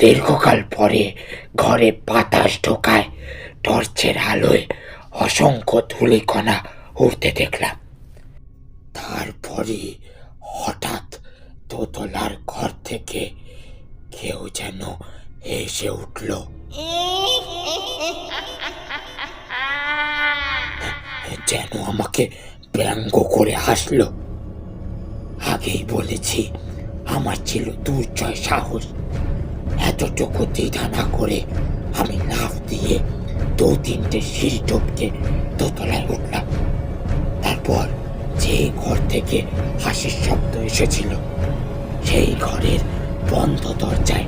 দীর্ঘকাল পরে ঘরে বাতাস ঢোকায় টর্চের আলোয় অসংখ্য ধূলিকণা উড়তে দেখলাম। তারপরে হঠাৎ দোতলার ঘর থেকে কেউ যেন হেসে উঠল। যেন আমাকে ব্যঙ্গ করে হাসলো। আগেই বলেছি আমার ছিল দুর্জয় সাহস। এতটুকু দ্বিধা না করে আমি লাফ দিয়ে 2-3টে সিঁড়ি টপকে দোতলায় উঠলাম। তারপর যে ঘর থেকে হাসির শব্দ এসেছিল সেই ঘরের বন্ধ দরজায়